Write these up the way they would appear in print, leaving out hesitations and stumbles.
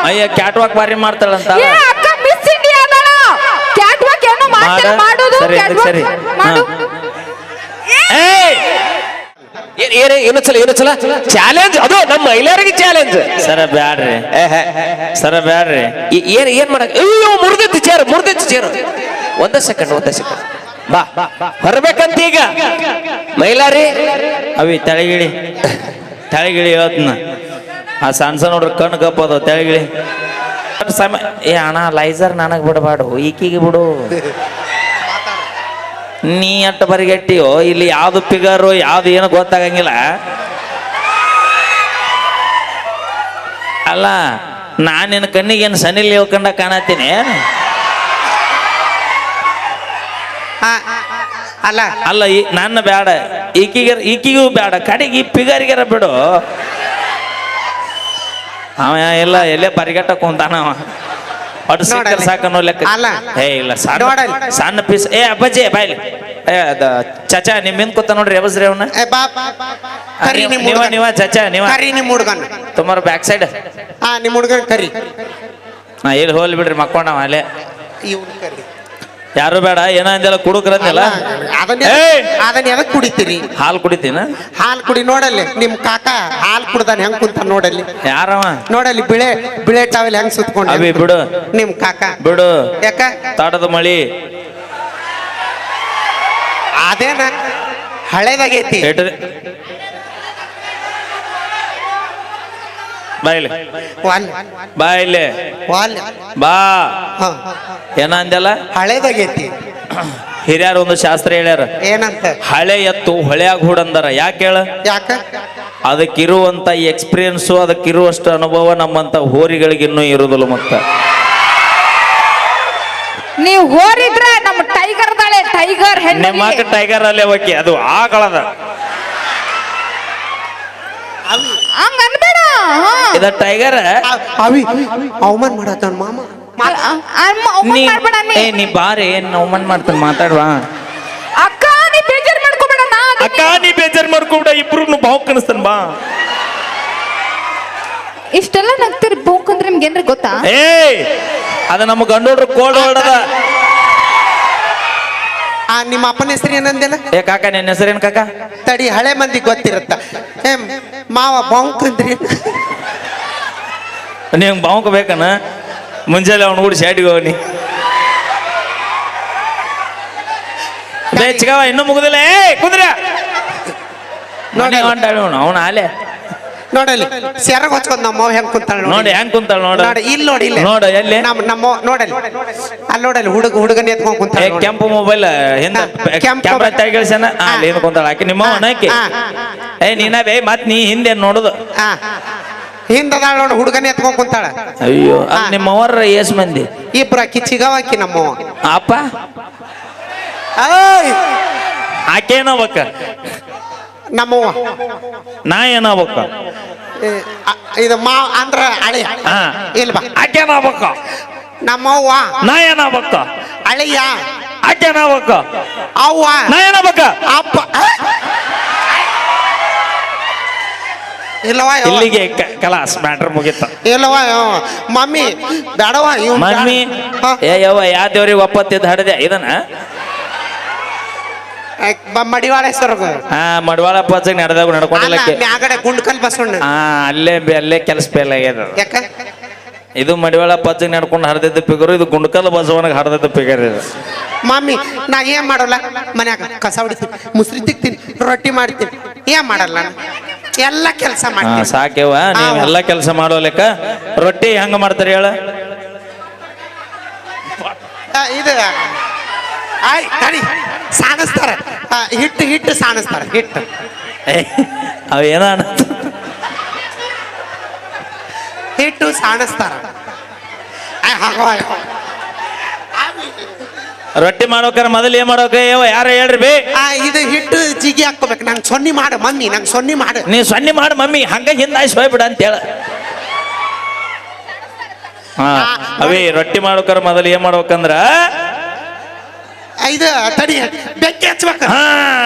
ಅಯ್ಯ cat walk ಬಾರಿ ಮಾಡ್ತಾಳಂತ ಏ ಅಕ್ಕ ಮಿಸ್ ಇಂಡಿಯಾ ಅದಳ ಕ್ಯಾಟ್ ವಾಕ್ ಏನೋ ಮಾಡ್ತಾರೆ ಮಾಡೋದು ಕ್ಯಾಟ್ ವಾಕ್ ಮಾಡು ಏಯ್ ಏನೊಂದ್ಸಲ ಚಾಲೆಂಜ್ ಅದು ನಮ್ಮ ಮಹಿಳೆಯರಿಗೆ ಚಾಲೆಂಜ್ ಸರ ಬ್ಯಾಡ್ರಿ ಸರ ಬ್ಯಾಡ್ರಿ ಏನ್ ಮಾಡಕ್ ಅಯ್ಯೋ ಮುರಿದಿತ್ತು ಚೇರು ಒಂದ ಸೆಕೆಂಡ್ ಬಾ ಹೊರಬೇಕಂತ ಈಗ ಮಹಿಳಾರಿ ಅವಿ ತೆಳಗಿಳಿ ಹೇಳ್ತನ ಆ ಸಣ್ಣ ನೋಡ್ರಿ ಕಣ್ಣು ಕಪ್ಪದು ತೆಳಗಿಳಿ ಏ ಅಣ್ಣ ಲೈಸರ್ ನನಗ್ ಬಿಡಬಾಡು ಈಕಿಗೆ ಬಿಡು ನೀ ಅಟ್ಟ ಬರಿಗಟ್ಟಿಯೋ ಇಲ್ಲಿ ಯಾವ್ದು ಫಿಗರು ಯಾವ್ದು ಏನು ಗೊತ್ತಾಗಂಗಿಲ್ಲ ಅಲ್ಲ ನಾನು ನಿನ್ನ ಕಣ್ಣಿಗೆ ಏನು ಸನಿಲ್ ಹೇಳ್ಕೊಂಡ ಕಾಣತ್ತೀನಿ ಅಲ್ಲ ಅಲ್ಲ ನನ್ನ ಬೇಡ ಈಕಿಗೂ ಬೇಡ ಕಡೆಗೆ ಈ ಫಿಗರ್ಗೆರ ಬಿಡು ಅವ ಎಲ್ಲ ಎಲ್ಲೇ ಬರಿಗಟ್ಟ ಕುಂತಾನ ಅವ ಸಾಕನ್ನೋ ಲೆಕ್ಕ ಏ ಇಲ್ಲ ಸಣ್ಣ ಪೀಸ್ ಏ ಅಪ್ಪಾಜಿ ಬಾಯ್ಲಿ ಚಚಾ ನಿಮ್ ಹಿಂದ್ ಕೂತ ನೋಡ್ರಿ ಯಾವಸ್ರಿ ಅವನ ನೀವ ಚಚಾ ನೀವ ನಿಮ್ ಹುಡ್ಗನ್ ತುಮಾರ ಬ್ಯಾಕ್ ಸೈಡ್ ನಿಮ್ ಹುಡ್ಗನ್ ಕರಿ ನಾ ಇಲ್ಲಿ ಹೋಲ್ ಬಿಡ್ರಿ ಮಕ್ಕೊಂಡವ ಅಲ್ಲೇ ಇವ್ನು ಕರಿ ಯಾರು ಬೇಡ ಏನ ಅಂದೆಲ್ಲ ಕುಡುಕ್ರಂದೆಲ್ಲ ಅದನ್ನ ಎದಕ್ ಕುಡಿತೀರಿ ಹಾಲು ಕುಡಿತೀನ ಹಾಲು ಕುಡಿ ನೋಡಲ್ಲಿ ನಿಮ್ ಕಾಕ ಹಾಲು ಕುಡ್ದಾನ ಹೆಂಗ್ ಕುಂತ ನೋಡಲ್ಲಿ ಯಾರವ ನೋಡಲ್ಲಿ ಬಿಳೆ ಟಾವೆಲ್ ಹೆಂಗ್ ಸುತ್ಕೊಂಡ ಅವಿ ಬಿಡು ನಿಮ್ ಕಾಕ ಬಿಡು ಯಾಕ ತಾಟದ ಮಳಿ ಅದೇನ ಹಳೇದಾಗೈತಿ ಬಾಯಿಲೆ ಬಾಯಿಲೆ ಬಾ ಏನ ಅಂದೆಲ್ಲ ಹಳೇದಾಗೈತಿ ಹಿರಿಯರು ಒಂದು ಶಾಸ್ತ್ರ ಹೇಳ್ಯಾರ ಏನಂತ ಹಳೆ ಎತ್ತು ಹೊಳೆಯಾಗ ಹೂಡಂದಾರ ಯಾಕೆ ಹೇಳ ಯಾಕ ಅದಕ್ಕಿರುವಂತ ಎಕ್ಸ್ಪೀರಿಯನ್ಸು ಅದಕ್ಕಿರುವಷ್ಟು ಅನುಭವ ನಮ್ಮಂತ ಹೋರಿಗಳಿಗೆ ಇನ್ನೂ ಇರುದಿಲ್ಲ ಮತ್ತ ನೀವು ಹೋರಿದ್ರೆ ನಮ್ಮ ಟೈಗರ್ ದಾಳೆ ಟೈಗರ್ ನಿಮ್ಮ ಟೈಗರ್ ಅಲ್ಲೇ ಹೋಗಿ ಅದು ಆಕಳದ ಹಂಗ ಅನ್ಬೇಡ ಇದ ಟೈಗರ್ ಅವಿ ಅವಮಾನ ಮಾಡತ್ತ ಮಾಮ ನೀ ಬಾರಿ ಏನ್ ಅವಮಾನ ಮಾಡ್ತಾನೆ ಮಾತಾಡುವ ಅಕ್ಕ ನೀ ಬೇಜಾರ್ ಮಾಡ್ಕೋಬೇಡ ಅಕ್ಕ ನೀ ಬೇಜಾರ್ ಮಾಡ್ಕೋಬೇಡ ಇಬ್ರು ಬಾವು ಕಣಿಸ್ತಾನ ಬಾ ಇಷ್ಟೆಲ್ಲ ನಗ್ತೀರಿ ಬೋಕ್ ಅಂದ್ರೆ ನಿಮ್ಗೆ ಏನ್ರಿ ಗೊತ್ತಾ ಏ ಅದ ನಮ್ಮ ಗಂಡೋಡ್ರು ಕೋಲ್ಡ್ ಹೊಡದ ನಿಮ್ಮ ಅಪ್ಪನ ಹೆಸರು ಏನಂದಿಲ್ಲ ಏ ಕಾಕ ನಿನ್ನ ಹೆಸರೇನ್ ಕಾಕ ತಡಿ ಹಳೆ ಮಂದಿ ಗೊತ್ತಿರತ್ತ ಮಾವ ಬಾಂಕ್ ಅಂದ್ರಿ ನೀವ್ ಬಾವುಕ ಬೇಕನ ಮುಂಜಾನೆ ಅವ್ನು ಕೂಡ ಶಾಟಿಗೆ ಹೋಗಿ ಚಿಗವ ಇನ್ನೂ ಮುಗುದಿಲ್ಲ ಏ ಕುಂದ್ರ ನೋಡಿ ಅವನ ಆಲೆ ನೋಡಲಿ ಸೆರಗ್ ಹೊಚ್ಕೊಂಡ್ ನಮ್ಮ ಹೆಂಗ್ ಕುಂತಾಳ ನೋಡಿ ಹೆಂಗ್ ಕುಂತಾಳ ನೋಡ ಇಲ್ಲಿ ನೋಡಿ ಇಲ್ಲ ನೋಡ ಎಲ್ಲಿ ನಮ್ಮ ನೋಡಲಿ ಅಲ್ಲಿ ನೋಡಲಿ ಹುಡುಗನ ಎತ್ಕೊಂಡ್ ಕುಂತಾಳ ಕೆಂಪು ಮೊಬೈಲ್ ಹಿಂದ ಕ್ಯಾಮ್ರಾ ತೆಗಿಳ್ಸನ ಅಲ್ಲಿ ಏನು ಕುಂತಾಳ ಆಕಿ ನಿಮ್ಮ ಆಕಿ ಏ ನೀನ ಬೇ ಮತ್ ನೀ ಹಿಂದೆ ನೋಡುದು ಹಿಂದದಾಳ ನೋಡು ಹುಡುಗನ ಎತ್ಕೊಂಡ್ ಕುಂತಾಳ ಅಯ್ಯೋ ನಿಮ್ಮವರ ಎಸ್ ಮಂದಿ ಇಬ್ರು ಅಕ್ಕಿ ಚಿಗವಾಕಿ ನಮ್ಮವ ಅಪ್ಪ ಆಕೆ ಏನಾಗ್ಬೇಕ ನಮ್ಮವ್ವ ನಾ ಏನಾಗ್ಬೇಕ ಇದು ಮಾವ ಅಂದ್ರ ಅಳಿಯ ಇಲ್ವಾ ಆಕೆ ಏನಾಗ್ಬೇಕ ನಮ್ಮವ್ವ ನಾ ಏನಾಗ್ಬೇಕ ಅಳಿಯ ಆಕೆ ಏನಾಗ್ಬೇಕ ಅವ್ವ ನಾ ಏನಾಗ್ಬೇಕ ಅಪ್ಪ ಇಲ್ಲವಾ ಇಲ್ಲಿಗೆ ಕಲಾಸ್ ಮ್ಯಾಟ್ರ್ ಮುಗಿತ ಇಲ್ಲವಾ ಮಮ್ಮಿ ಬೇಡವಾ ಮಮ್ಮಿ ಏ ಯವ್ವ ಯಾವ ದೇವ್ರಿಗೆ ಒಪ್ಪತ್ತಿದ್ದು ಹಡದೆ ಇದನ್ನ ಮಡಿವಾಳ ಹೆಸರು ಮಡವಾಳ ಪಚ್ಚಗೆ ನಡೆದಾಗ ನಡ್ಕೊಂಡಿಲ್ಲ ಮ್ಯಾಗಡೆ ಗುಂಡ್ಕಲ್ ಬಸವಣ್ಣ ಅಲ್ಲೇ ಕೆಲಸ ಫೇಲ್ ಆಗ್ಯದ ಯಾಕ ಇದು ಮಡಿವಾಳ ಪಚ್ಚಗೆ ನಡ್ಕೊಂಡು ಹರಿದಿದ್ದ ಪಿಗರು ಇದು ಗುಂಡ್ಕಲ್ ಬಸವನಿಗೆ ಹರಿದಿದ್ದ ಪಿಗರ್ ಇದು ಮಮ್ಮಿ ನಾ ಏನ್ ಮಾಡೋಲ್ಲ ಮನ್ಯಾಗ ಕಸ ಹೊಡಿತೀನಿ ಮುಸ್ರಿ ತಿಕ್ತೀನಿ ರೊಟ್ಟಿ ಮಾಡ್ತೀನಿ ಏನ್ ಮಾಡಲ್ಲ ನಾನು ಎಲ್ಲ ಕೆಲಸ ಮಾಡ್ತೀನಿ ಸಾಕ್ಯವ ನೀವು ಎಲ್ಲ ಕೆಲಸ ಮಾಡೋ ಲೆಕ್ಕ ರೊಟ್ಟಿ ಹೆಂಗ ಮಾಡ್ತಾರೆ ಹೇಳ ಇದು ಆಯ್ ತಡಿ ಸಾಣಿಸ್ತಾರ ಹಿಟ್ಟು ಸಾಣಿಸ್ತಾರ ಹಿಟ್ಟು ಅವೇನ ಹಿಟ್ಟು ಸಾಣಿಸ್ತಾರ ರೊಟ್ಟಿ ಮಾಡೋಕಾರ ಮೊದಲು ಏನ್ ಮಾಡೋಕ ಯಾರ ಹೇಳ್ರಿ ಬೇ ಇದು ಹಿಟ್ಟು ಜಿಗಿ ಹಾಕೋಬೇಕು ನಂಗೆ ಸೊನ್ನಿ ಮಾಡು ಮಮ್ಮಿ ನಂಗೆ ಸೊನ್ನಿ ಮಾಡು ನೀ ಸೊನ್ನಿ ಮಾಡು ಮಮ್ಮಿ ಹಂಗ ಹಿಂದಾಯ್ಸಿ ಹೋಗ್ಬಿಡ ಅಂತ ಹೇಳ ಅವೇ ರೊಟ್ಟಿ ಮಾಡೋಕಾರ ಮೊದಲು ಏನ್ ಮಾಡ್ಬೇಕಂದ್ರ ಇದು ತಡಿ ಬೆಂಕಿ ಹಚ್ಬೇಕು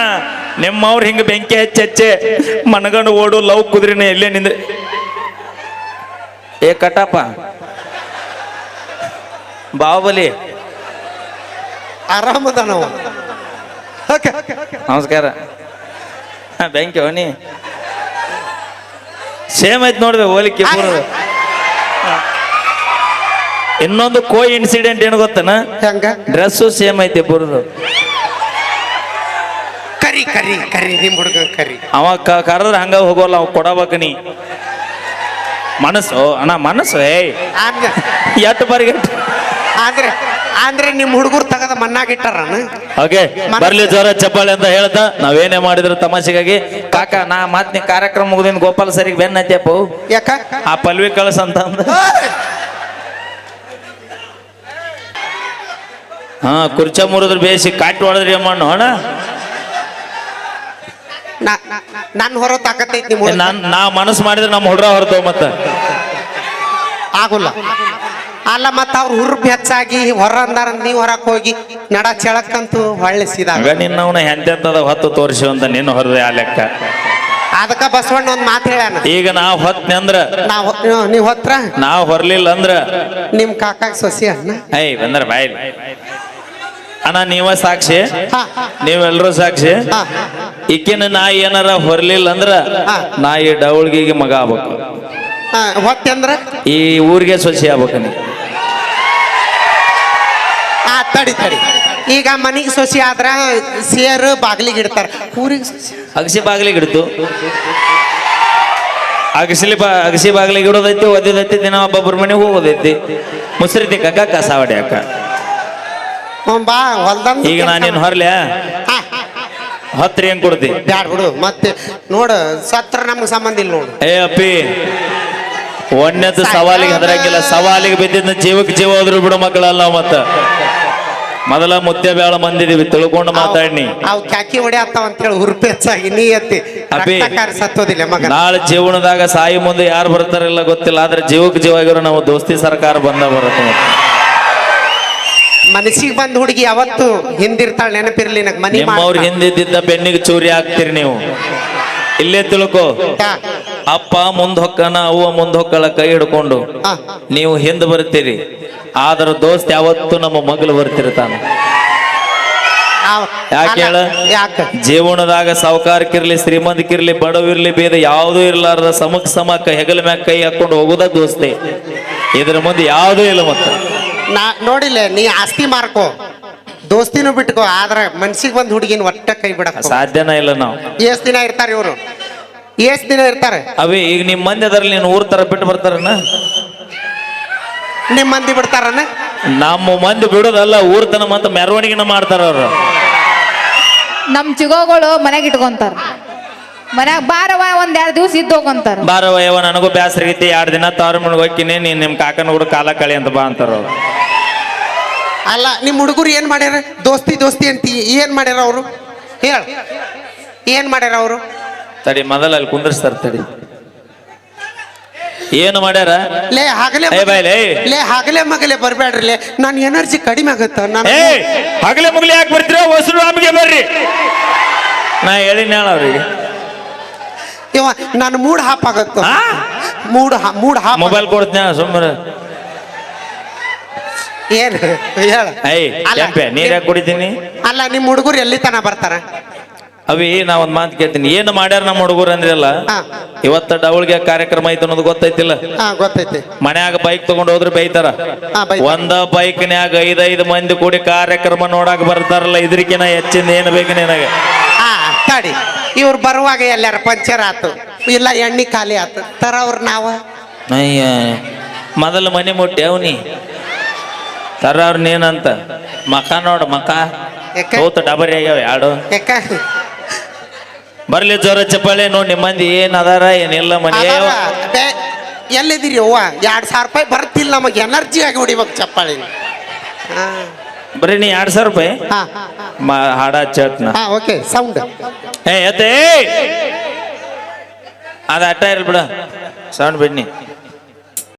ನಿಮ್ಮವ್ರು ಹಿಂಗ ಬೆಂಕಿ ಹಚ್ಚೆ ಮನಗಂಡು ಓಡು ಲವ್ ಕುದ್ರಿನ ಎಲ್ಲೇ ನಿಂದ್ರೆ ಏ ಕಟ್ಟಪ್ಪ ಬಾಹುಬಲಿ ಆರಾಮದನವ. ಓಕೆ ನಮಸ್ಕಾರ. ಬ್ಯಾಂಕ್ ಅವನಿ ಸೇಮ್ ಐತ್ ನೋಡ್ಬೇ ಹೋಲಿಕೆ ಪೂರ. ಇನ್ನೊಂದು ಕೋ ಇನ್ಸಿಡೆಂಟ್ ಏನು ಗೊತ್ತನ, ಹೆಂಗ ಡ್ರೆಸ್ಸು ಸೇಮ್ ಐತಿ ಪೂರದು. ಕರಿ ಕರಿ ಕರಿ ನಿಮ್ ಹುಡುಗ ಕರಿ. ಅವ ಕರೆದ್ರೆ ಹಂಗ ಹೋಗೋಲ್ಲ, ಅವ್ ಕೊಡಬೇಕ ನೀ. ಮನಸ್ಸು ಅಣ್ಣ ಮನಸ್ಸು ಏಯ್ ಎಟ್ಟು ಬರ್ಗೆಟ್ ಅಂದ್ರೆ ಅಂದ್ರೆ ನಿಮ್ ಹುಡುಗರು ತಗದ ಮಣ್ಣಾಗಿಟ್ಟಾರನ. ಓಕೆ ಬರ್ಲಿ ಜೋರ ಚಪ್ಪಾಳೆ ಅಂತ ಹೇಳ್ತಾ ನಾವೇನೇ ಮಾಡಿದ್ರು ತಮಾಷೆಗಾಗಿ. ಕಾಕ ನಾ ಮಾತ್ ನೀ ಕಾರ್ಯಕ್ರಮ ಮುಗಿದಿನ ಗೋಪಾಲ ಸರಿಗೆ ಬೆನ್ನ ಹತ್ಯಪ್ಪ ಯಾಕ ಆ ಪಲ್ವಿ ಕಳಸ ಅಂತ ಅಂದ. ಹಾ ಕುರ್ಚ ಮುರಿದ್ರು ಬೇಸಿ ಕಾಟಿ ಹೊಡೆದ್ರಿ ಅಮ್ಮ ಅಣ್ಣ. ನನ್ ಹೊರ ತಾಕತ್ತೈತಿ ನಿಮ್ ಹುಡುಗ. ನಾ ಮನಸ್ಸು ಮಾಡಿದ್ರೆ ನಮ್ಮ ಹುಡ್ರ ಹೊರತವ್ ಮತ್ತ ಆಗುಲ್ಲ. ಅಲ್ಲ ಮತ್ತ ಅವ್ರ ಹುರ್ಬ್ ಹೆಚ್ಚಾಗಿ ಹೊರ ಅಂದಾರ, ನೀವ್ ಹೊರಕ್ ಹೋಗಿ ನಡ ಚೆಳಕ್ಕಂತೂ ಹೊಳ್ಳೆ ಸೀದಾ. ಆಗ ನಿನ್ನವನ ಎಂತೆಂತದ ಹೊತ್ತು ತೋರಿಸಿ ಅಂತ ನಿನ್ನ ಹೊರದೆ ಆ ಲೆಕ್ಕ. ಅದಕ್ಕ ಬಸವಣ್ಣ ಒಂದ್ ಮಾತು ಹೇಳ್ಯಾನ, ಈಗ ನಾವ್ ಹೊತ್ನಿ ಅಂದ್ರ ನೀವ್ ಹೊತ್ರ ನಾವ್ ಹೊರ್ಲಿಲ್ಲ ಅಂದ್ರ ನಿಮ್ ಕಾಕಾಗ ಸೊಸಿ ಅಣ್ಣ. ಐ ಬಂದ್ರ ಬಾಯ್ ಅಣ್ಣ ನೀವ ಸಾಕ್ಷಿ, ಹಾ, ನೀವೆಲ್ರೂ ಸಾಕ್ಷಿ. ಹಾ. ಈಕಿನ ನಾ ಏನಾರ ಹೊರ್ಲಿಲ್ಲ ಅಂದ್ರ ಹಾ. ನಾ ಈ ಡೌಳ್ಗಿಗೆ ಮಗ ಆಗ್ಬೇಕು, ಹೊತ್ತೆ ಅಂದ್ರ ಈ ಊರಿಗೆ ಸೊಸಿ ಆಗ್ಬೇಕು ನೀ. ತಡಿ ತಡಿ, ಈಗ ಮನಿಗೆ ಸೊಸಿ ಆದ್ರ ಸೇರು ಬಾಗಿಲಿಗೆ ಇಡ್ತಾರ, ಊರಿಗೆ ಸೊಸಿ ಅಗಸಿ ಬಾಗಿಲಿಗೆ ಇಡ್ತು. ಅಗಸಿ ಬಾಗಿಲಿಗೆ ಇಡೋದೈತಿ, ಒದ್ದೈತಿ, ದಿನ ಒಬ್ಬೊಬ್ಬರ ಮನೆಗೆ ಹೋಗೋದೈತಿ. ಮುಸ್ರಿ ತಿಕ್ಕಕ್ಕ ಕಸ ಹೊಡ್ಯಾಕ. ಬಾ ಹೊಲ್ದಂಗ. ಈಗ ನಾನೇನು ಹೊರ್ಲ್ಯಾ ಹತ್ರಿ ಹೆಂಗ್ ಕೊಡ್ತಿ? ಬ್ಯಾಡ ಬಿಡು, ಮತ್ತೆ ನೋಡು ಸತ್ರ ನಮ್ಗೆ ಸಂಬಂಧ ಇಲ್ಲ ನೋಡು. ಏ ಅಪ್ಪಿ ಒಣ್ಣೆದ್ದು ಸವಾಲಿಗೆ ಹೆದರಂಗಿಲ್ಲ, ಸವಾಲಿಗೆ ಬಿದ್ದಿದ್ದ ಜೀವಕ್ಕೆ ಜೀವ ಹೋದ್ರು ಬಿಡು ಮಕ್ಕಳಲ್ಲ. ಮತ್ತ ಮೊದಲ ಮುತ್ಯ ಬೇಳ ಮಂದಿದೀವಿ ತಿಳ್ಕೊಂಡು ಮಾತಾಡ್ನಿ. ಅವು ಕ್ಯಾಕಿ ಹೊಡ್ಯಾತಾವ ಅಂತೇಳಿ ಹುರುಪು ಹೆಚ್ಚಾಗಿ ನೀ ಎತ್ತಿ ಅಪ್ಪಿ ಸತ್ತೋದಿಲ್ಲ ಮಗ. ನಾಳೆ ಜೀವನದಾಗ ಸಾಯಿ ಮುಂದೆ ಯಾರು ಬರ್ತಾರಿಲ್ಲ ಗೊತ್ತಿಲ್ಲ, ಆದ್ರೆ ಜೀವಕ್ಕೆ ಜೀವ ಆಗಿರೋ ನಾವು ದೋಸ್ತಿ ಸರ್ಕಾರ ಬಂದ ಬರುತ್ತೆ. ಮನಸ್ಸಿಗೆ ಬಂದ ಹುಡುಗಿ ಯಾವತ್ತು ಹಿಂದಿರ್ತಾಳೆ, ನೆನಪಿರ್ಲಿ ನನಗೆ. ಮನಿ ನಿಮ್ಮವ್ರ ಹಿಂದಿದ್ದ ಬೆನ್ನಿಗೆ ಚೂರಿ ಹಾಕ್ತಿರಿ ನೀವು. ಇಲ್ಲೇ ತಿಳ್ಕೊ, ಅಪ್ಪ ಮುಂದ್ ಹೊಕ್ಕನ ಅವ್ವ ಮುಂದ್ ಹೊಕ್ಕಳ ಕೈ ಹಿಡ್ಕೊಂಡು ನೀವು ಹಿಂದ್ ಬರ್ತೀರಿ, ಆದ್ರ ದೋಸ್ತ್ ಯಾವತ್ತು ನಮ್ಮ ಮಗಳು ಬರ್ತಿರ್ತಾನ. ಯಾಕೆ ಹೇಳ? ಜೀವನದಾಗ ಸಾವುಕಾರಕ್ಕಿರ್ಲಿ ಶ್ರೀಮಂತಕ್ಕಿರ್ಲಿ ಬಡವಿರ್ಲಿ ಬೇದ ಯಾವುದೂ ಇರ್ಲಾರ್ದ ಸಮಕ್ಕ ಹೆಗಲ ಮ್ಯಾಗ ಕೈ ಹಾಕೊಂಡು ಹೋಗುದ ದೋಸ್ತಿ. ಇದ್ರ ಮುಂದೆ ಯಾವುದೂ ಇಲ್ಲ. ಮತ್ತೆ ನೋಡಿಲ್ಲ, ನೀ ಆಸ್ತಿ ಮಾರ್ಕೋ, ದೋಸ್ತಿನೂ ಬಿಟ್ಕೋ, ಆದ್ರ ಮನ್ಸಿಗೆ ಬಂದ್ ಹುಡುಗಿನ ಒಟ್ಟ ಕೈ ಬಿಡಕ್ ಸಾಧ್ಯನ ಇಲ್ಲ. ನಾವು ಎಷ್ಟ್ ದಿನ ಇರ್ತಾರ ಇವ್ರು, ಎಷ್ಟ್ ದಿನ ಇರ್ತಾರೆ? ಅವೇ ಈಗ ನಿಮ್ ಮಂದಿ ಅದ್ರಲ್ಲಿ ನೀನು ಊರ್ ತರ ಬಿಟ್ಟು ಬರ್ತಾರನ? ನಿಮ್ ಮಂದಿ ಬಿಡ್ತಾರನ? ನಮ್ಮ ಮಂದಿ ಬಿಡೋದಲ್ಲ, ಊರ್ ತನ ಮತ್ತ ಮೆರವಣಿಗೆನ ಮಾಡ್ತಾರ ಅವ್ರು. ನಮ್ ಚಿಗೋಗಳು ಮನೆಗೆ ಇಟ್ಕೊಂತಾರ, ಮನ್ಯಾಗ ಬಾರವ ಒಂದ್ 2 ದಿವಸ ಇದ್ದು ಹೋಗಂತಾರ. ಬಾರವ ಯವ ನನಗೂ ಬ್ಯಾಸರ ಆಗೈತಿ, 2 ದಿನ ತಾರ ಮನೆಗೆ ಹೋಗ್ತೀನಿ, ನೀನ್ ನಿಮ್ ಕಾಕನ ಕೂಡ ಕಾಲ ಕಳಿ ಅಂತ ಬಾ ಅಂತಾರ ಅವ್ರು. ಅಲ್ಲ ನಿಮ್ ಹುಡುಗರು ಏನ್ ಮಾಡ್ಯಾರ? ದೋಸ್ತಿ ದೋಸ್ತಿ ಅಂತ ಏನ್ ಮಾಡ್ಯಾರ ಅವರು? ಹೇಳ, ಏನ್ ಮಾಡ್ಯಾರ ಅವರು? ತಡಿ ಮೊದಲ ಅಲ್ಲಿ ಕುಂದ್ರಸ್ತಾರ. ತಡಿ ಏನು ಮಾಡ್ಯಾರ? ಲೇ ಹಗಲೇ ಲೇ ಹಗಲೇ ಮಗಲೇ ಬರ್ಬೇಡ್ರಿ, ಲೇ ನನ್ ಎನರ್ಜಿ ಕಡಿಮೆ ಆಗತ್ತ. ಹಗಲೇ ಮುಗಲಿ ಯಾಕೆ ಬರ್ತೀರ? ಹೊಸರು ನಮಗೆ ಬರ್ರಿ. ನಾ ಹೇಳಿನ ಅವ್ರಿಗೆ ಇವ ನನ್ನ ಮೂಡ್ ಹಾಪ್ ಆಗತ್ತ. ಮೂಡ್ ಹಾಪ್. ಮೊಬೈಲ್ ಕೊಡ್ತೀನಿ ಸುಮ್ಮನೆ. ಏನ್ ಹೇಳ? ನೀರ್ ಯಾಕೆ ಕುಡಿತೀನಿ? ಅಲ್ಲ ನಿಮ್ ಹುಡುಗರು ಎಲ್ಲಿ ತನ ಬರ್ತಾರ? ಅವಿ ನಾ ಒಂದ್ ಮಾತು ಕೇಳ್ತೀನಿ, ಏನು ಮಾಡ್ಯಾರ ನಮ್ಮ ಹುಡುಗರು ಅಂದ್ರಲ್ಲ, ಇವತ್ತ ಡವಳ್ಗೆ ಕಾರ್ಯಕ್ರಮ ಐತೆ ಅನ್ನೋದು ಗೊತ್ತೈತಿಲ್ಲ? ಗೊತ್ತೈತಿ. ಮನ್ಯಾಗ ಬೈಕ್ ತಗೊಂಡ್ ಹೋದ್ರೆ ಬೈತಾರ. ಒಂದ ಬೈಕ್ನ್ಯಾಗ 5 ಮಂದಿ ಕೂಡಿ ಕಾರ್ಯಕ್ರಮ ನೋಡಾಕ ಬರ್ತಾರಲ್ಲ, ಇದ್ರಕಿನ ಹೆಚ್ಚಿಂದ ಏನ್ ಬೇಕು ನಿನಗೆ? ತಡಿ, ಇವ್ರು ಬರುವಾಗ ಎಲ್ಲಾರ ಪಂಚರ್ ಆತು, ಇಲ್ಲ ಎಣ್ಣೆ ಖಾಲಿ ಆತು, ತರ ಅವ್ರ ನಾವ ಅಯ್ಯ ಮೊದಲು ಮನೆ ಮುಟ್ಟಿ ಅವನಿ ತರ ಅವ್ರ ನೀನಂತ ಮಕ ನೋಡ, ಮಕ ಹೋತ ಡಬರಿ ಆಗ್ಯಾವ 2. ಬರ್ಲಿ ಜೋರ ಚಪ್ಪಾಳೆ ನೋಡಿ. ನಿಮ್ಮ ಮಂದಿ ಏನ್ ಅದಾರ ಏನಿಲ್ಲ ಮನೆ ಎಲ್ಲಿದ್ದೀರಿ? ಅವ್ವ 2,000 ರೂಪಾಯಿ ಬರ್ತಿಲ್ಲ ನಮಗೆ, ಎನರ್ಜಿ ಆಗಿ ಹೊಡಿಬೇಕು ಚಪ್ಪಾಳಿ. ಬರೀ ನೀ 2,000 ರೂಪಾಯಿ ಹಾಡ ಚಟ್ನ. ಓಕೆ ಸೌಂಡ್ ಅದ ಅಟ್ಟ ಇರ್ಲಿ ಬಿಡ, ಸೌಂಡ್ ಬಿಡ್ನಿ.